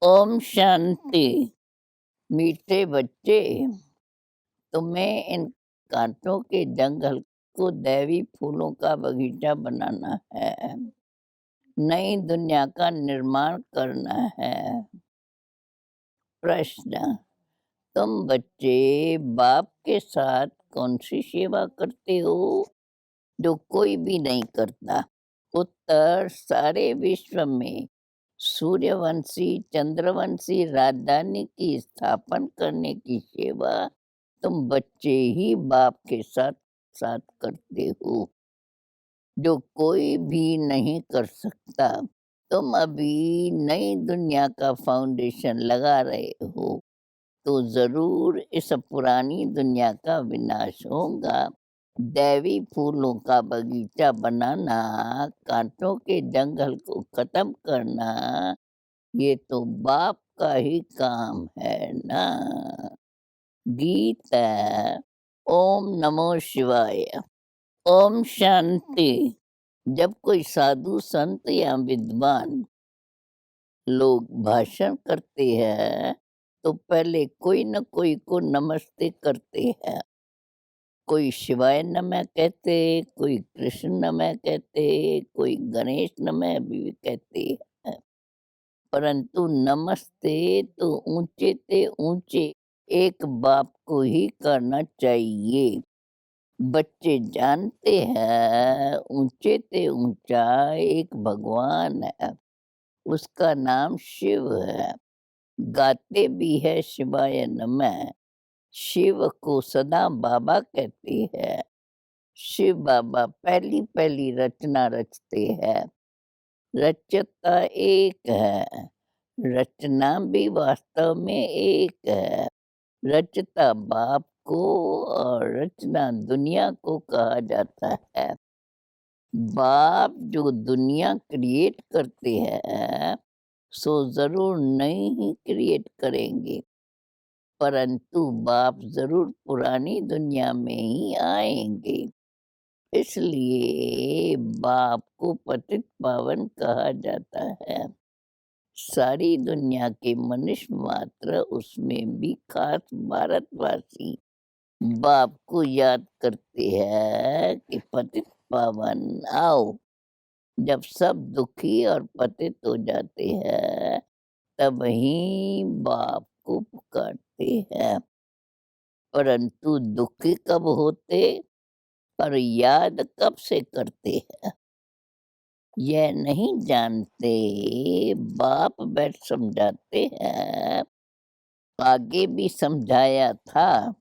ओम शांति। मीठे बच्चे, तुम्हें इन कांटों के जंगल को दैवी फूलों का बगीचा बनाना है। नई दुनिया का निर्माण करना है। प्रश्न, तुम बच्चे बाप के साथ कौन सी सेवा करते हो जो कोई भी नहीं करता? उत्तर, सारे विश्व में सूर्यवंशी चंद्रवंशी राजधानी की स्थापना करने की सेवा तुम बच्चे ही बाप के साथ साथ करते हो, जो कोई भी नहीं कर सकता। तुम अभी नई दुनिया का फाउंडेशन लगा रहे हो, तो जरूर इस पुरानी दुनिया का विनाश होगा। दैवी फूलों का बगीचा बनाना, कांटों के जंगल को खत्म करना, ये तो बाप का ही काम है ना। गीता। ओम नमो शिवाय। ओम शांति। जब कोई साधु संत या विद्वान लोग भाषण करते हैं तो पहले कोई न कोई को नमस्ते करते हैं। कोई शिवाय नमः कहते, कोई कृष्ण नमः कहते, कोई गणेश नमः भी कहते हैं। परंतु नमस्ते तो ऊंचे ते ऊंचे एक बाप को ही करना चाहिए। बच्चे जानते हैं ऊंचे ते ऊंचा एक भगवान है, उसका नाम शिव है। गाते भी है शिवाय नमः। शिव को सदा बाबा कहते हैं। शिव बाबा पहली पहली रचना रचते हैं। रचता एक है, रचना भी वास्तव में एक है। रचता बाप को और रचना दुनिया को कहा जाता है। बाप जो दुनिया क्रिएट करते हैं सो जरूर नहीं ही क्रिएट करेंगे, परंतु बाप जरूर पुरानी दुनिया में ही आएंगे। इसलिए बाप को पतित पावन कहा जाता है। सारी दुनिया के मनुष्य मात्र, उसमें भी खास भारतवासी बाप को याद करते हैं कि पतित पावन आओ। जब सब दुखी और पतित हो जाते हैं तब ही बाप को पुकारते हैं। परंतु दुखी कब होते और याद कब से करते हैं, यह नहीं जानते। बाप बैठ समझाते हैं। आगे भी समझाया था,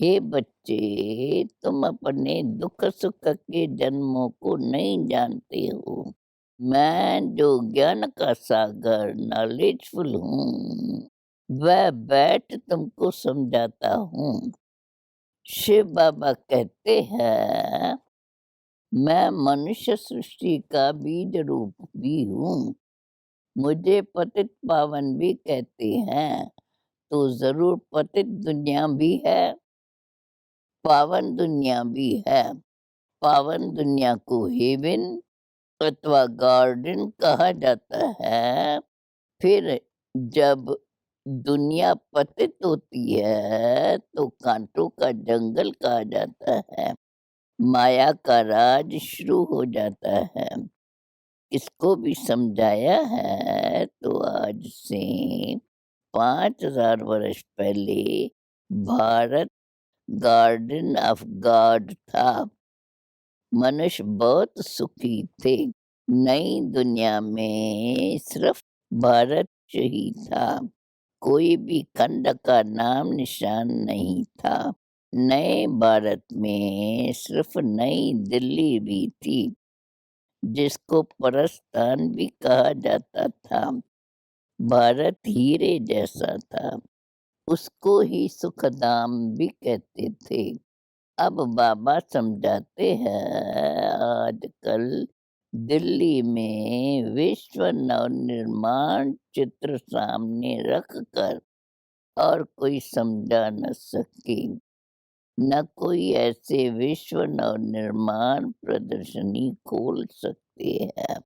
हे बच्चे, तुम अपने दुख सुख के जन्मों को नहीं जानते हो। मैं जो ज्ञान का सागर नॉलेजफुल हूँ, वह बैठ तुमको समझाता हूँ। शिव बाबा कहते हैं, मैं मनुष्य सृष्टि का बीज रूप भी हूँ। मुझे पतित पावन भी कहते हैं, तो जरूर पतित दुनिया भी है, पावन दुनिया भी है। पावन दुनिया को हेवन अथवा गार्डन कहा जाता है। फिर जब दुनिया पतित होती है तो कांटों का जंगल कहा जाता है। माया का राज शुरू हो जाता है। इसको भी समझाया है। तो आज से 5000 वर्ष पहले भारत गार्डन ऑफ गॉड था। मनुष्य बहुत सुखी थे। नई दुनिया में सिर्फ भारत ही था, कोई भी खंड का नाम निशान नहीं था। नए भारत में सिर्फ नई दिल्ली भी थी, जिसको परस्तान भी कहा जाता था। भारत हीरे जैसा था, उसको ही सुखधाम भी कहते थे। अब बाबा समझाते हैं, आजकल दिल्ली में विश्व नवनिर्माण चित्र सामने रखकर और कोई समझा न सके, न कोई ऐसे विश्व नवनिर्माण प्रदर्शनी खोल सकते हैं।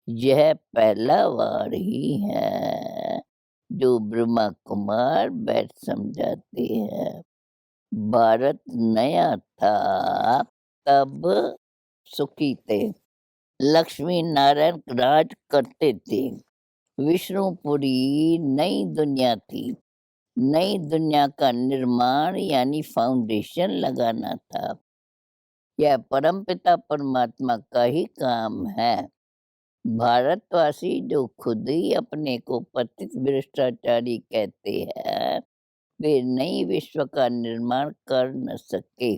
यह पहला बार ही है जो ब्रह्मा कुमार बैठ समझाते हैं। भारत नया था तब सुखी थे। लक्ष्मी नारायण राज करते थे। विष्णुपुरी नई दुनिया थी। नई दुनिया का निर्माण यानी फाउंडेशन लगाना था। यह परमपिता परमात्मा का ही काम है। भारतवासी जो खुद ही अपने को पतित भ्रष्टाचारी कहते हैं, वे नई विश्व का निर्माण कर न सके।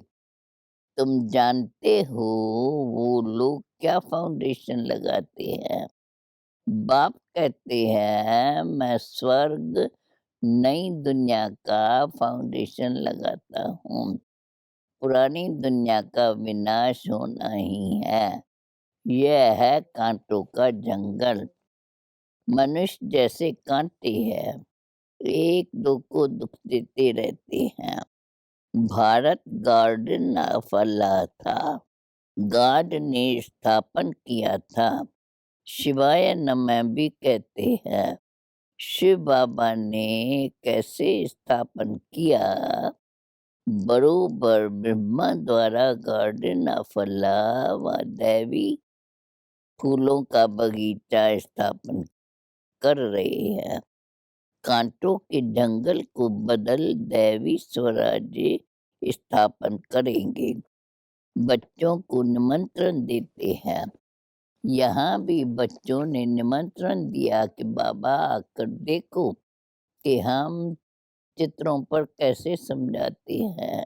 तुम जानते हो वो लोग क्या फाउंडेशन लगाते हैं? बाप कहते हैं मैं स्वर्ग नई दुनिया का फाउंडेशन लगाता हूँ। पुरानी दुनिया का विनाश होना ही है। यह है कांटों का जंगल। मनुष्य जैसे कांटे हैं, एक दो को दुख देते रहते हैं। भारत गार्डन ऑफ अल्लाह था। गॉड ने स्थापन किया था। शिवाय नमः भी कहते हैं। शिव बाबा ने कैसे स्थापन किया? बरोबर ब्रह्मा द्वारा गार्डन ऑफ अल्लाह व दैवी फूलों का बगीचा स्थापन कर रहे हैं। कांटों के जंगल को बदल दैवी स्वराज्य स्थापन करेंगे। बच्चों को निमंत्रण देते हैं। यहाँ भी बच्चों ने निमंत्रण दिया कि बाबा आकर देखो कि हम चित्रों पर कैसे समझाते हैं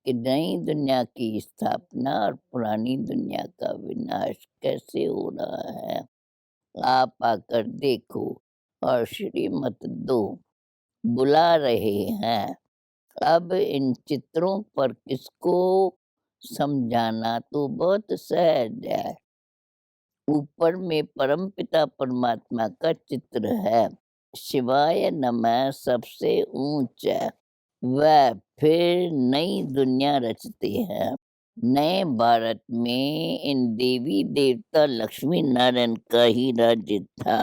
कि नई दुनिया की स्थापना और पुरानी दुनिया का विनाश कैसे हो रहा है। आप आकर देखो और श्रीमत दो बुला रहे हैं। अब इन चित्रों पर किसको समझाना तो बहुत सहज है। ऊपर में परमपिता परमात्मा का चित्र है। शिवाय नमः सबसे ऊंचा। वह फिर नई दुनिया रचते हैं। नए भारत में इन देवी देवता लक्ष्मी नारायण का ही राज्य था।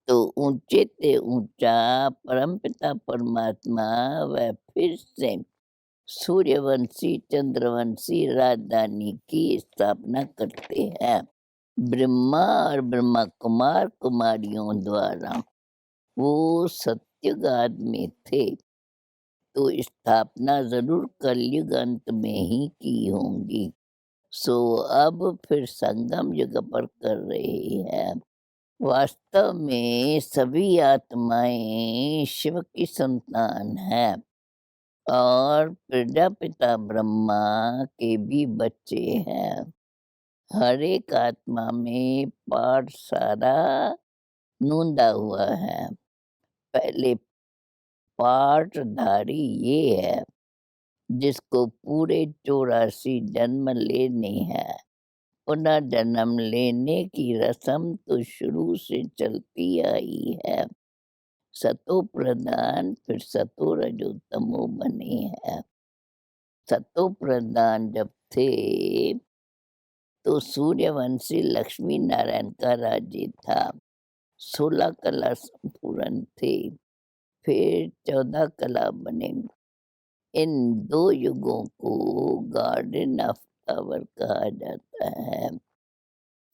तो ऊंचे से ऊंचा परमपिता परमात्मा वह फिर से सूर्यवंशी चंद्रवंशी राजधानी की स्थापना करते हैं। ब्रह्मा और ब्रह्मा कुमार कुमारियों द्वारा वो सत्यगाद में थे, तो स्थापना जरूर कलयुग अंत में ही की होंगी। सो अब फिर संगम युग पर कर रहे हैं। वास्तव में सभी आत्माएं शिव की संतान हैं और प्रजापिता ब्रह्मा के भी बच्चे हैं। हर एक आत्मा में पाठ सारा नूंदा हुआ है। पहले पाठधारी ये है जिसको पूरे 84 जन्म लेने हैं। पुनः जन्म लेने की रस्म तो शुरू से चलती आई है। सतो प्रधान फिर सतो रजो तमो बने हैं। सतो प्रधान जब थे तो सूर्यवंशी लक्ष्मी नारायण का राज्य था। 16 कला संपूर्ण थे। फिर 14 कला बने। इन दो युगों को गार्डन ऑफ फ्लावर कहा जाता है।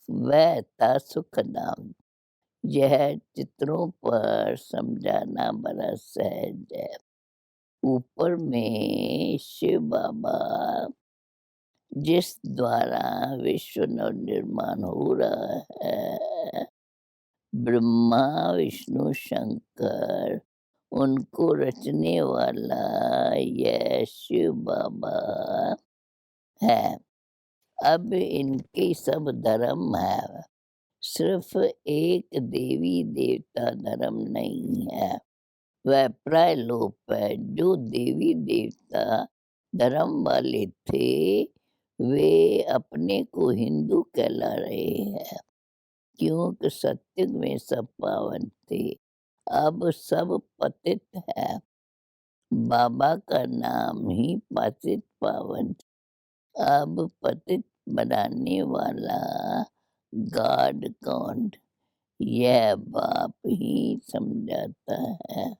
वह था सुखधाम। यह चित्रों पर समझाना बड़ा सहज है। ऊपर में शिव बाबा जिस द्वारा विश्व निर्माण हो रहा है, ब्रह्मा विष्णु शंकर उनको रचने वाला यह शिव बाबा है। अब इनके सब धर्म है। सिर्फ एक देवी देवता धर्म नहीं है। वह प्रायलोप है। जो देवी देवता धर्म वाले थे वे अपने को हिंदू कहला रहे हैं, क्योंकि सत्युग में सब पावन थे। अब सब पतित है। बाबा का नाम ही पतित पावन। अब पतित बनाने वाला गॉड कौन? यह बाप ही समझाता है।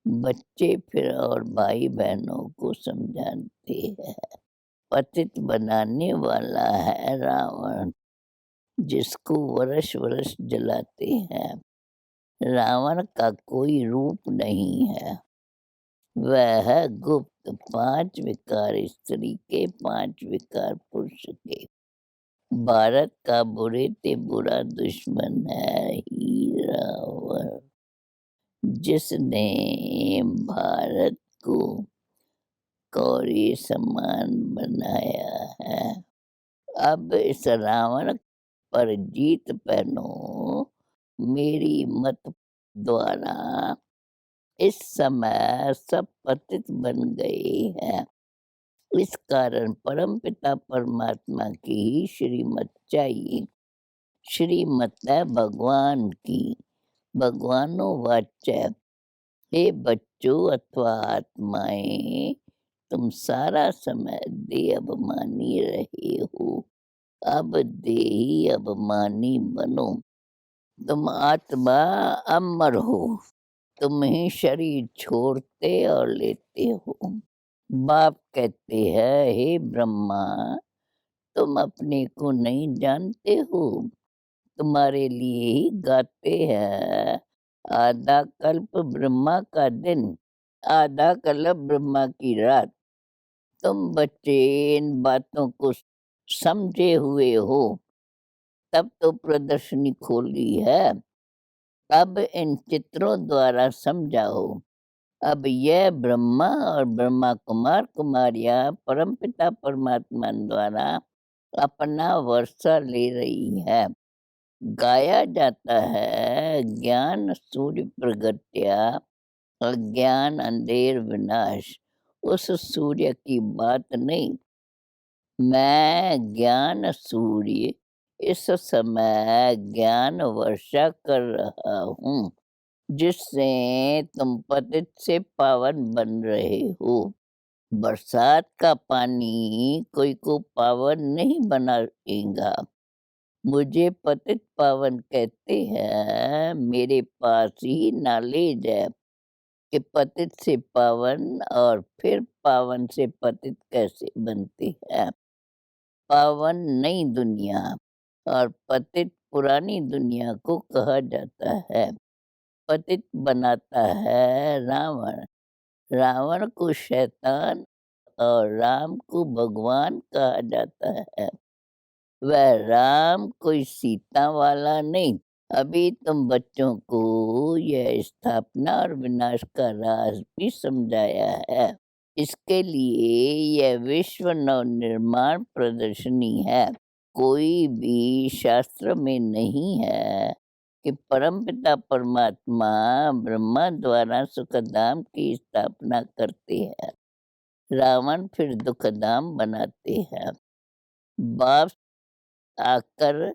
बच्चे फिर और भाई बहनों को समझाते हैं। पतित बनाने वाला है रावण, जिसको वर्ष वर्ष जलाते हैं। रावण का कोई रूप नहीं है, वह है गुप्त 5 विकार स्त्री के 5 विकार पुरुष के। भारत का बुरे से बुरा दुश्मन है ही रावण, जिसने भारत को कौड़ी समान बनाया है। अब इस रावण पर जीत पहनो मेरी मत द्वारा। इस समय सब पतित बन गए हैं। इस कारण परमपिता परमात्मा की ही श्रीमत चाहिए। श्रीमत है भगवान की। भगवानो वाच्य, हे बच्चों अथवा आत्माएं, तुम सारा समय देह अभिमानी रहे हो, अब देही अभिमानी बनो। तुम आत्मा अमर हो, तुम ही शरीर छोड़ते और लेते हो। बाप कहते हैं, हे ब्रह्मा, तुम अपने को नहीं जानते हो, तुम्हारे लिए ही गाते हैं। आधा कल्प ब्रह्मा का दिन, आधा कल्प ब्रह्मा की रात। तुम बच्चे इन बातों को समझे हुए हो, तब तो प्रदर्शनी खोली है। अब इन चित्रों द्वारा समझाओ। अब यह ब्रह्मा और ब्रह्मा कुमार कुमारियां परमपिता परमात्मा द्वारा अपना वर्षा ले रही है। गाया जाता है, ज्ञान सूर्य प्रगट्या, अज्ञान अंधेर विनाश। उस सूर्य की बात नहीं, मैं ज्ञान सूर्य इस समय ज्ञान वर्षा कर रहा हूँ, जिससे तुम पतित से पावन बन रहे हो। बरसात का पानी कोई को पावन नहीं बनाएगा। मुझे पतित पावन कहते हैं। मेरे पास ही नॉलेज है कि पतित से पावन और फिर पावन से पतित कैसे बनते हैं। पावन नई दुनिया और पतित पुरानी दुनिया को कहा जाता है। पतित बनाता है रावण, रावण को शैतान और राम को भगवान कहा जाता है। वह राम कोई सीता वाला नहीं। अभी तुम बच्चों को यह स्थापना और विनाश का राज भी समझाया है। इसके लिए यह विश्व नवनिर्माण प्रदर्शनी है। कोई भी शास्त्र में नहीं है कि परमपिता परमात्मा ब्रह्मा द्वारा सुखधाम की स्थापना करते हैं, रावण फिर दुखधाम बनाते हैं। बाप आकर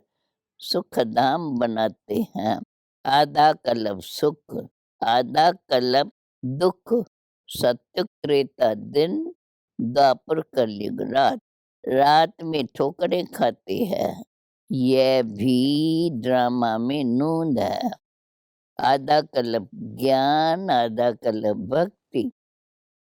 सुखधाम बनाते हैं। आधा कल्प सुख, आधा कल्प दुख, सत्य त्रेता दिन, द्वापर कलयुग रात। रात में ठोकरें खाते हैं, यह भी ड्रामा में नूंद है। आधा कल्प ज्ञान, आधा कल्प भक्ति।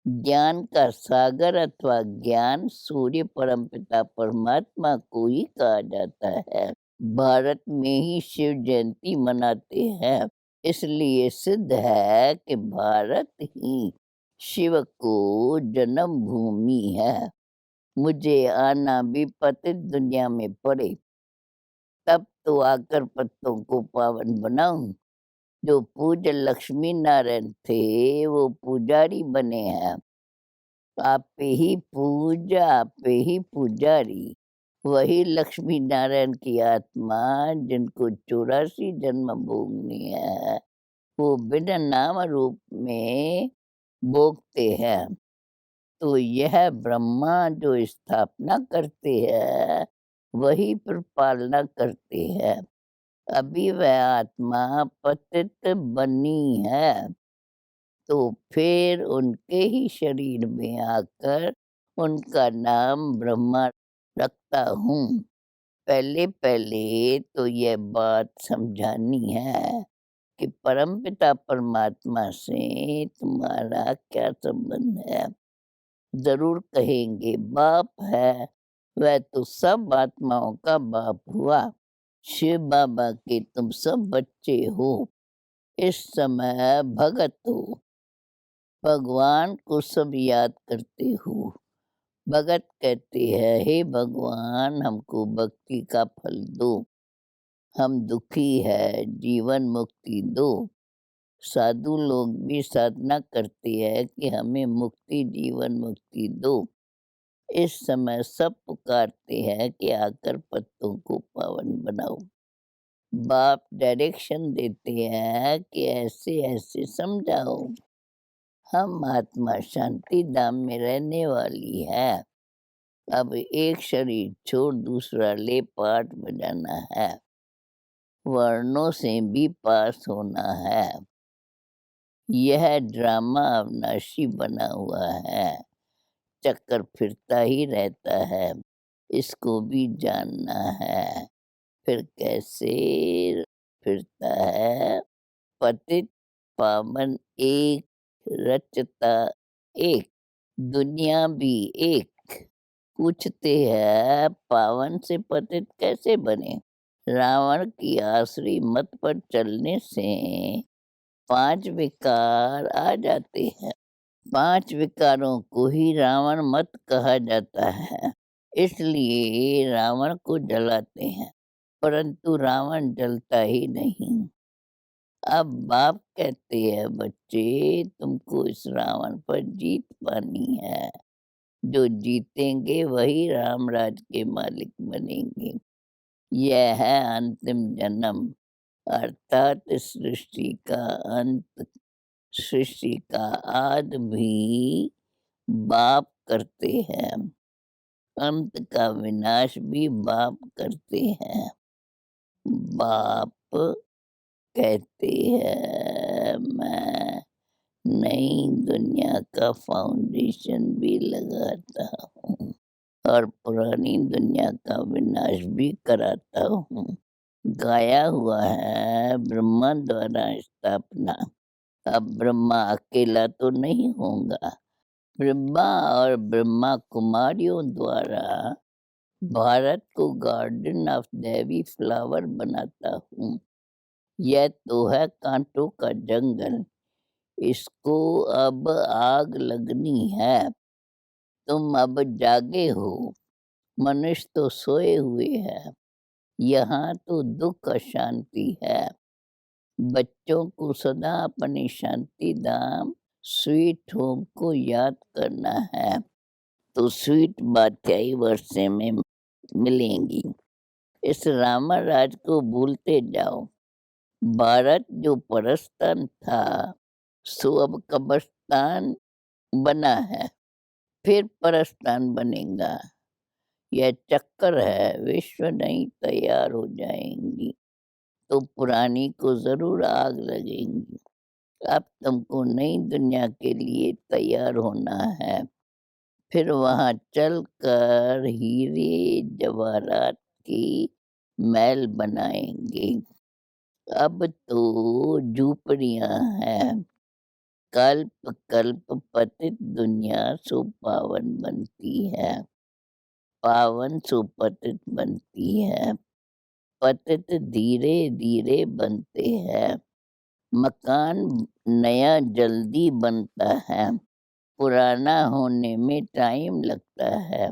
ज्ञान का सागर अथवा ज्ञान सूर्य परमपिता परमात्मा को ही कहा जाता है। भारत में ही शिव जयंती मनाते हैं, इसलिए सिद्ध है कि भारत ही शिव को जन्म भूमि है। मुझे आना भी पतित दुनिया में पड़े, तब तो आकर पत्तों को पावन बनाऊं। जो पूज्य लक्ष्मी नारायण थे, वो पुजारी बने हैं। आपे ही पूजा, आपे ही पुजारी। वही लक्ष्मी नारायण की आत्मा, जिनको 84 जन्म भोगनी है, वो बिना नाम रूप में भोगते हैं। तो यह ब्रह्मा जो स्थापना करते हैं, वही फिर पालना करते हैं। अभी वह आत्मा पतित बनी है, तो फिर उनके ही शरीर में आकर उनका नाम ब्रह्मा रखता हूँ। पहले तो यह बात समझानी है कि परमपिता परमात्मा से तुम्हारा क्या संबंध है? ज़रूर कहेंगे बाप है, वह तो सब आत्माओं का बाप हुआ। शिव बाबा के तुम सब बच्चे हो, इस समय भगत हो, भगवान को सब याद करते हो। भगत कहते हैं, हे भगवान हमको भक्ति का फल दो, हम दुखी है, जीवन मुक्ति दो। साधु लोग भी साधना करते हैं कि हमें मुक्ति, जीवन मुक्ति दो। इस समय सब पुकारते हैं कि आकर पत्तों को पावन बनाओ। बाप डायरेक्शन देते हैं कि ऐसे ऐसे समझाओ। हम आत्मा शांति धाम में रहने वाली है। अब एक शरीर छोड़ दूसरा ले पाठ बजाना है, वर्णों से भी पास होना है। यह ड्रामा अविनाशी बना हुआ है, चक्कर फिरता ही रहता है, इसको भी जानना है। फिर कैसे फिरता है? पतित पावन एक, रचता एक, दुनिया भी एक। पूछते हैं पावन से पतित कैसे बने? रावण की आसुरी मत पर चलने से 5 विकार आ जाते हैं। 5 विकारों को ही रावण मत कहा जाता है, इसलिए रावण को जलाते हैं, परंतु रावण जलता ही नहीं। अब बाप कहते हैं, बच्चे तुमको इस रावण पर जीत पानी है। जो जीतेंगे वही रामराज के मालिक बनेंगे। यह है अंतिम जन्म, अर्थात सृष्टि का अंत। सृष्टि का आद भी बाप करते हैं, अंत का विनाश भी बाप करते हैं। बाप कहते हैं, मैं नई दुनिया का फाउंडेशन भी लगाता हूँ और पुरानी दुनिया का विनाश भी कराता हूँ। गाया हुआ है ब्रह्मा द्वारा स्थापना। अब ब्रह्मा अकेला तो नहीं होगा, ब्रह्मा और ब्रह्मा कुमारियों द्वारा भारत को गार्डन ऑफ देवी फ्लावर बनाता हूँ। यह तो है कांटों का जंगल, इसको अब आग लगनी है। तुम अब जागे हो, मनुष्य तो सोए हुए हैं। यहाँ तो दुख अशांति है। बच्चों को सदा अपनी शांति धाम स्वीट होम को याद करना है, तो स्वीट बादशाही वर्षे में मिलेंगी। इस रामा राज को भूलते जाओ। भारत जो परस्तान था, सो अब कब्रिस्तान बना है, फिर परस्तान बनेगा। यह चक्कर है, विश्व नहीं तैयार हो जाएंगी तो पुरानी को जरूर आग लगेंगी। अब तुमको नई दुनिया के लिए तैयार होना है, फिर वहाँ चलकर हीरे जवाहरात की महल बनाएंगे। अब तो झूपड़ियाँ हैं, कल्प कल्प पतित दुनिया सो पावन बनती है, पावन सो पतित बनती है। पतित धीरे धीरे बनते हैं, मकान नया जल्दी बनता है, पुराना होने में टाइम लगता है।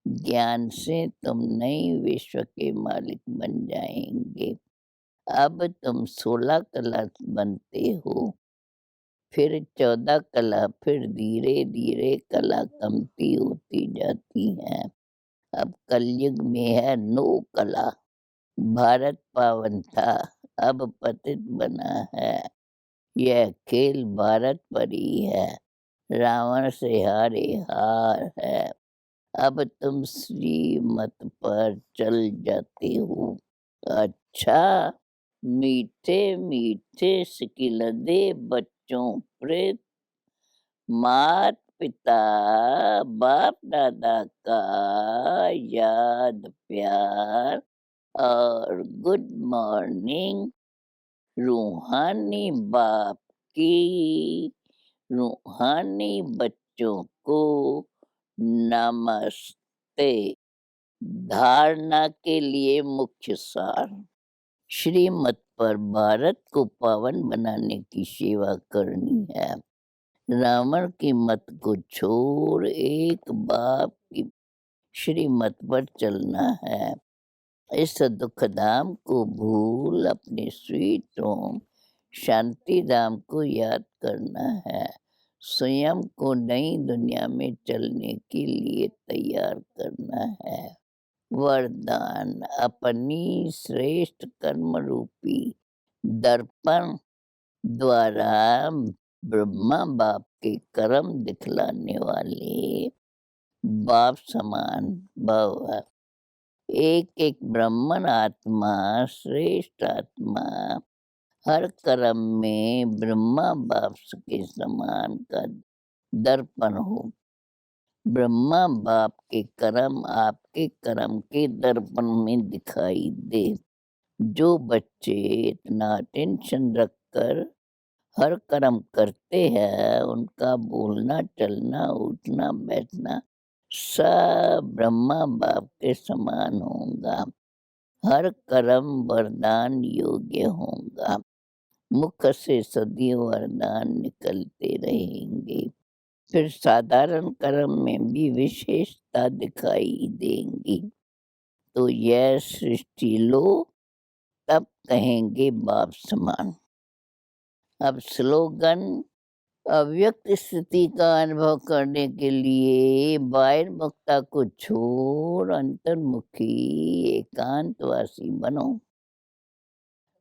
ज्ञान से तुम नई विश्व के मालिक बन जाएंगे। अब तुम 16 कला बनते हो, फिर 14 कला, फिर धीरे धीरे कला कमती होती जाती है। अब कलयुग में है 9 कला। भारत पावन था, अब पतित बना है। यह खेल भारत पर ही है, रावण से हारे हार है। अब तुम श्रीमत पर चल जाते हो। अच्छा, मीठे मीठे सिकिलदे बच्चों प्रेत मात पिता बाप दादा का याद प्यार और गुड मॉर्निंग रूहानी बाप की रूहानी बच्चों को नमस्ते। धारणा के लिए मुख्य सार। श्रीमत पर भारत को पावन बनाने की सेवा करनी है। रावण की मत को छोड़ एक बाप की श्रीमत पर चलना है। इस दुख धाम को भूल अपने स्वीट होम शांति धाम को याद करना है। स्वयं को नई दुनिया में चलने के लिए तैयार करना है। वरदान अपनी श्रेष्ठ कर्म रूपी दर्पण द्वारा ब्रह्मा बाप के कर्म दिखलाने वाले बाप समान भव। एक एक ब्राह्मण आत्मा श्रेष्ठ आत्मा हर कर्म में ब्रह्मा बाप के समान का दर्पण हो। ब्रह्मा बाप के कर्म आपके कर्म के दर्पण में दिखाई दे। जो बच्चे इतना टेंशन रखकर हर कर्म करते हैं उनका बोलना चलना उठना बैठना सब ब्रह्मा बाप के समान होगा। हर कर्म वरदान योग्य होगा। मुख से सदियों वरदान निकलते रहेंगे। फिर साधारण कर्म में भी विशेषता दिखाई देंगी। तो यह सृष्टि लो तब कहेंगे बाप समान। अब स्लोगन अव्यक्त स्थिति का अनुभव करने के लिए बाहिर्मुखता को छोड़ अंतर्मुखी एकांतवासी बनो।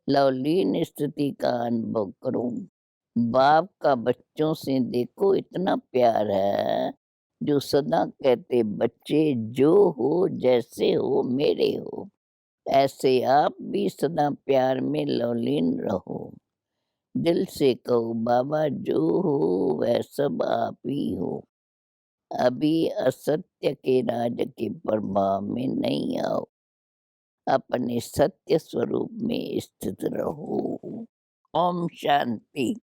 लवलीन स्थिति का अनुभव करो। बाप का बच्चों से देखो इतना प्यार है जो सदा कहते बच्चे जो हो जैसे हो मेरे हो। ऐसे आप भी सदा प्यार में लवलीन रहो। दिल से कहो बाबा जो हो वह सब आप ही हो। अभी असत्य के राज के प्रभाव में नहीं आओ। अपने सत्य स्वरूप में स्थित रहो। ओम शांति।